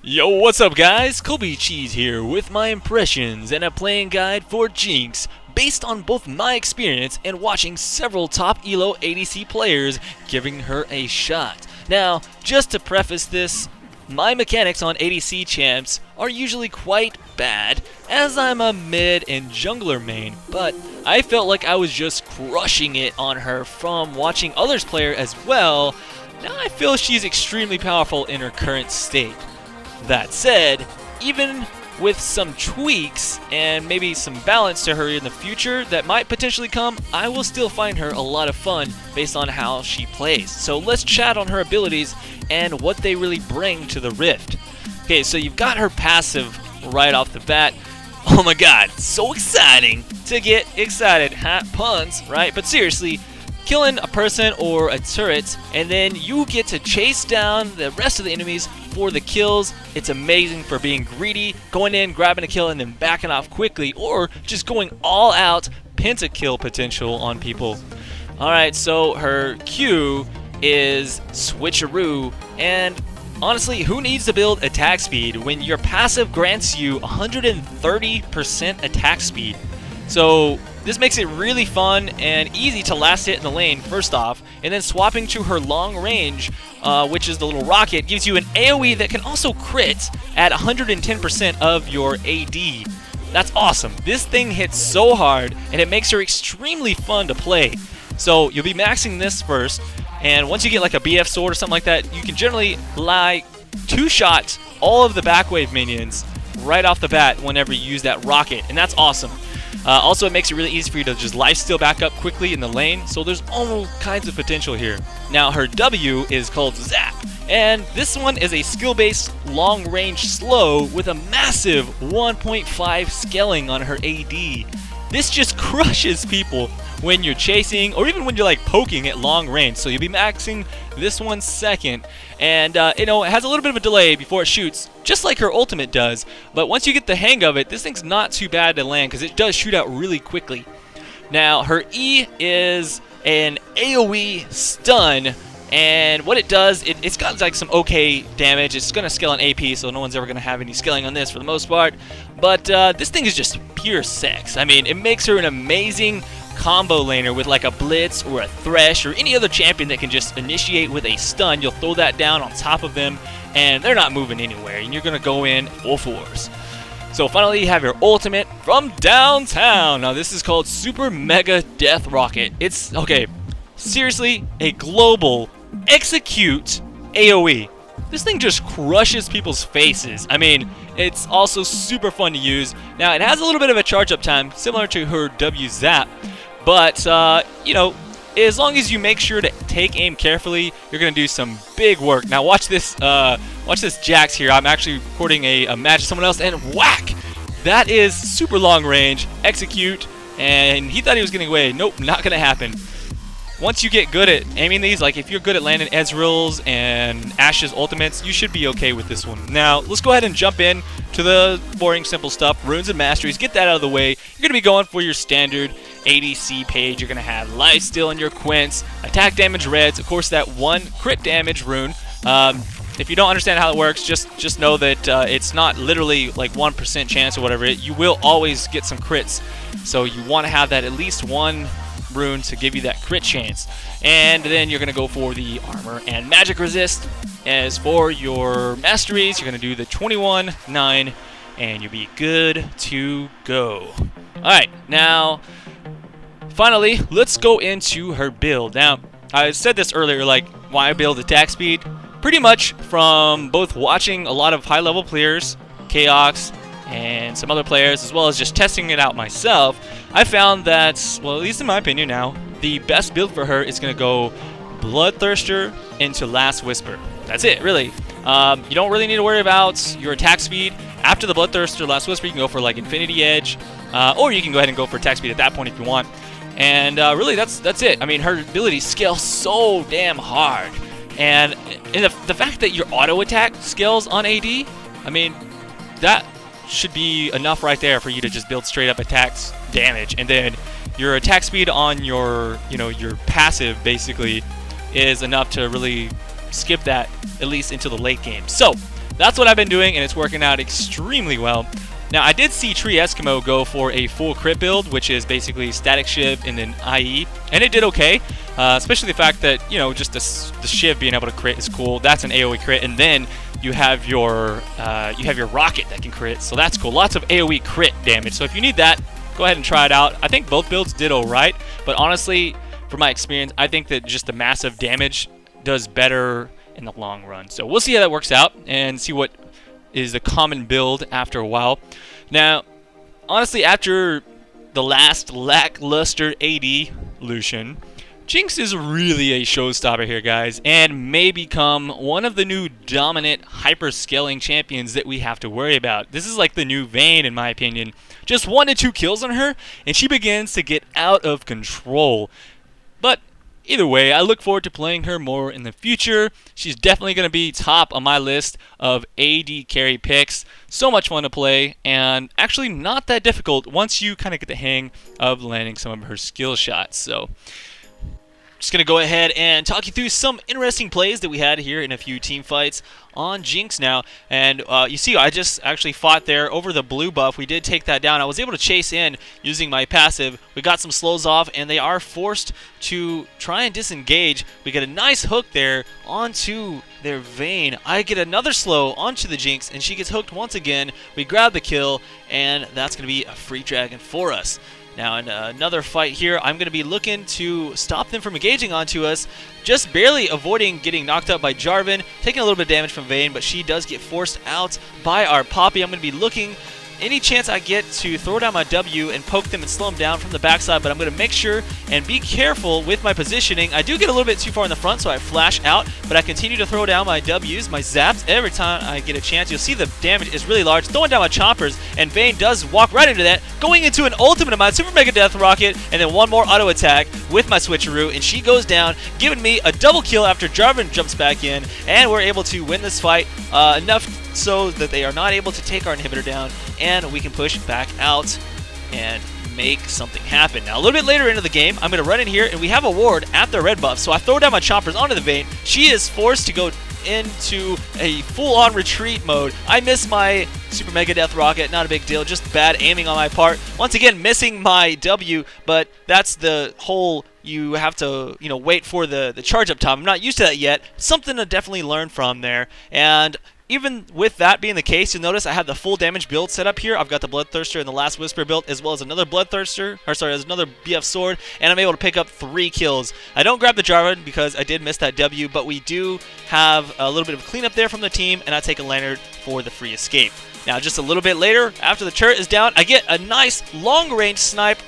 Yo, what's up guys? Kobe Cheese here with my impressions and a playing guide for Jinx based on both my experience and watching several top ELO ADC players giving her a shot. Now, just to preface this, my mechanics on ADC champs are usually quite bad as I'm a mid and jungler main, but I felt like I was just crushing it on her from watching others play her as well. Now I feel she's extremely powerful in her current state. That said, even with some tweaks and maybe some balance to her in the future that might potentially come, I will still find her a lot of fun based on how she plays. So let's chat on her abilities and what they really bring to the Rift. Okay, so you've got her passive right off the bat. Oh my god, so exciting to get excited. Puns, right? But seriously, killing a person or a turret, and then you get to chase down the rest of the enemies for the kills. It's amazing for being greedy, going in, grabbing a kill, and then backing off quickly, or just going all out pentakill potential on people. Alright, so her Q is switcheroo, and honestly, who needs to build attack speed when your passive grants you 130% attack speed? So this makes it really fun and easy to last hit in the lane, first off, and then swapping to her long range, which is the little rocket, gives you an AoE that can also crit at 110% of your AD. That's awesome. This thing hits so hard, and it makes her extremely fun to play. So you'll be maxing this first, and once you get like a BF sword or something like that, you can generally two-shot all of the backwave minions right off the bat whenever you use that rocket, and that's awesome. Also, it makes it really easy for you to just lifesteal back up quickly in the lane, so there's all kinds of potential here. Now, her W is called Zap, and this one is a skill-based long-range slow with a massive 1.5 scaling on her AD. This just crushes people when you're chasing, or even when you're like poking at long range. So you'll be maxing this one second, and it has a little bit of a delay before it shoots, just like her ultimate does. But once you get the hang of it, this thing's not too bad to land because it does shoot out really quickly. Now her E is an AoE stun, and what it does, it's got like some okay damage. It's going to scale on AP, so no one's ever going to have any scaling on this for the most part. But this thing is just pure sex. I mean, it makes her an amazing combo laner with like a Blitz or a Thresh or any other champion that can just initiate with a stun. You'll throw that down on top of them, and they're not moving anywhere, and you're going to go in full force. So finally, you have your ultimate from downtown. Now this is called Super Mega Death Rocket. It's, okay, seriously, a global execute AoE. This thing just crushes people's faces. I mean, it's also super fun to use. Now, it has a little bit of a charge up time, similar to her W Zap, but, you know, as long as you make sure to take aim carefully, you're going to do some big work. Now, watch this Jax here. I'm actually recording a match with someone else, and whack! That is super long range, execute, and he thought he was getting away. Nope, not going to happen. Once you get good at aiming these, like if you're good at landing Ezreal's and Ashe's ultimates, you should be okay with this one. Now, let's go ahead and jump in to the boring, simple stuff, runes and masteries. Get that out of the way. You're going to be going for your standard ADC page. You're going to have lifesteal in your quints, attack damage reds, of course that one crit damage rune. If you don't understand how it works, just know that it's not literally like 1% chance or whatever. You will always get some crits, so you want to have that at least one rune to give you that crit chance. And then you're going to go for the armor and magic resist. As for your masteries, you're going to do the 21-9, and you'll be good to go. Alright, now finally, let's go into her build. Now, I said this earlier, like, why build attack speed? Pretty much from both watching a lot of high-level players, Chaos, and some other players, as well as just testing it out myself, I found that, well, at least in my opinion now, the best build for her is going to go Bloodthirster into Last Whisper. That's it, really. You don't really need to worry about your attack speed. After the Bloodthirster Last Whisper, you can go for like Infinity Edge, or you can go ahead and go for attack speed at that point if you want. And really, that's it. I mean, her abilities scale so damn hard. And the fact that your auto attack scales on AD, I mean, that should be enough right there for you to just build straight up attacks damage, and then your attack speed on your your passive basically is enough to really skip that at least into the late game. So that's what I've been doing, and it's working out extremely well. Now, I did see Tree Eskimo go for a full crit build, which is basically static shiv and then IE, and it did okay, especially the fact that, you know, just the shiv being able to crit is cool. That's an AoE crit, and then you have your rocket that can crit, so that's cool. Lots of AoE crit damage, so if you need that, go ahead and try it out. I think both builds did alright, but honestly, from my experience, I think that just the massive damage does better in the long run. So we'll see how that works out and see what is the common build after a while. Now, honestly, after the last lackluster AD Lucian, Jinx is really a showstopper here, guys, and may become one of the new dominant hyper-scaling champions that we have to worry about. This is like the new Vayne, in my opinion. Just 1 to 2 kills on her, and she begins to get out of control. But either way, I look forward to playing her more in the future. She's definitely going to be top on my list of AD carry picks. So much fun to play, and actually not that difficult once you kind of get the hang of landing some of her skill shots. So just going to go ahead and talk you through some interesting plays that we had here in a few team fights on Jinx now. And you see, I just actually fought there over the blue buff. We did take that down. I was able to chase in using my passive. We got some slows off, and they are forced to try and disengage. We get a nice hook there onto their Vayne. I get another slow onto the Jinx, and she gets hooked once again. We grab the kill, and that's going to be a free dragon for us. Now, in another fight here, I'm going to be looking to stop them from engaging onto us, just barely avoiding getting knocked up by Jarvan, taking a little bit of damage from Vayne, but she does get forced out by our Poppy. I'm going to be looking any chance I get to throw down my W and poke them and slow them down from the backside, but I'm going to make sure and be careful with my positioning. I do get a little bit too far in the front, so I flash out, but I continue to throw down my Ws, my zaps, every time I get a chance. You'll see the damage is really large, throwing down my choppers, and Vayne does walk right into that, going into an ultimate of my Super Mega Death Rocket, and then one more auto attack with my switcheroo, and she goes down, giving me a double kill after Jarvan jumps back in, and we're able to win this fight enough so that they are not able to take our inhibitor down, and we can push back out and make something happen. Now, a little bit later into the game, I'm going to run in here, and we have a ward at the red buff, so I throw down my choppers onto the Vayne. She is forced to go into a full-on retreat mode. I miss my Super Mega Death Rocket, not a big deal, just bad aiming on my part. Once again, missing my W, but that's the whole, you have to, you know, wait for the charge up time. I'm not used to that yet. Something to definitely learn from there. And even with that being the case, you'll notice I have the full damage build set up here. I've got the Bloodthirster and the Last Whisper built, as well as another Bloodthirster, or sorry, as another BF Sword, and I'm able to pick up 3 kills. I don't grab the Jarvan because I did miss that W, but we do have a little bit of cleanup there from the team, and I take a Lantern for the free escape. Now, just a little bit later, after the turret is down, I get a nice long-range snipe,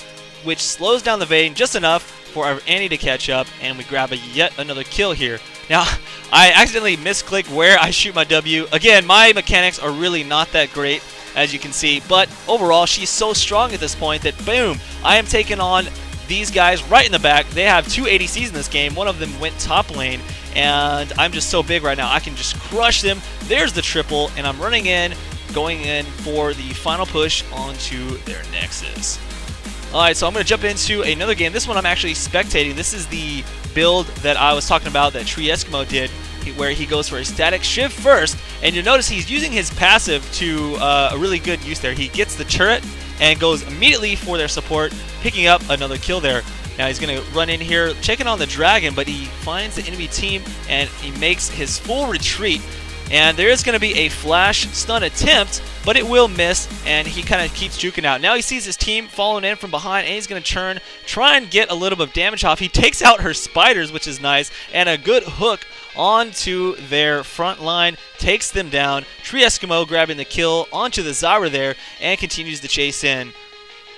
which slows down the Vayne just enough for our Annie to catch up, and we grab yet another kill here. Now, I accidentally misclicked where I shoot my W. Again, my mechanics are really not that great, as you can see, but overall, she's so strong at this point that, boom, I am taking on these guys right in the back. They have 2 ADCs in this game. One of them went top lane, and I'm just so big right now. I can just crush them. There's the triple, and I'm running in, going in for the final push onto their Nexus. Alright, so I'm going to jump into another game. This one I'm actually spectating. This is the build that I was talking about that Tree Eskimo did, where he goes for a static shiv first, and you'll notice he's using his passive to a really good use there. He gets the turret and goes immediately for their support, picking up another kill there. Now he's going to run in here, checking on the dragon, but he finds the enemy team and he makes his full retreat. And there is going to be a flash stun attempt, but it will miss, and he kind of keeps juking out. Now he sees his team falling in from behind, and he's going to try and get a little bit of damage off. He takes out her spiders, which is nice, and a good hook onto their front line, takes them down. Tree Eskimo grabbing the kill onto the Zyra there, and continues to chase in.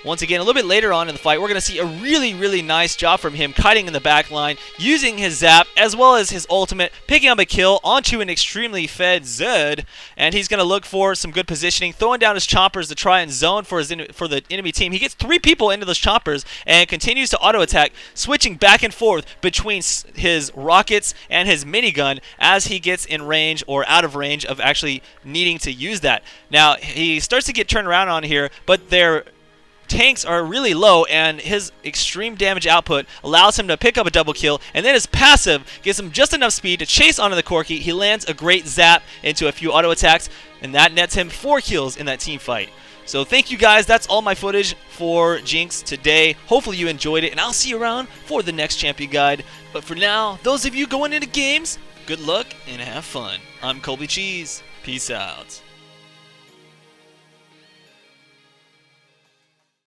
Once again, a little bit later on in the fight, we're going to see a really, really nice job from him, kiting in the back line, using his zap, as well as his ultimate, picking up a kill onto an extremely fed Zed, and he's going to look for some good positioning, throwing down his choppers to try and zone for the enemy team. He gets 3 people into those choppers and continues to auto-attack, switching back and forth between his rockets and his minigun as he gets in range or out of range of actually needing to use that. Now, he starts to get turned around on here, but they're tanks are really low, and his extreme damage output allows him to pick up a double kill, and then his passive gives him just enough speed to chase onto the Corki. He lands a great zap into a few auto attacks, and that nets him 4 kills in that team fight. So thank you guys, that's all my footage for Jinx today. Hopefully you enjoyed it, and I'll see you around for the next champion guide. But for now, those of you going into games, good luck and have fun. I'm Colby Cheese. Peace out.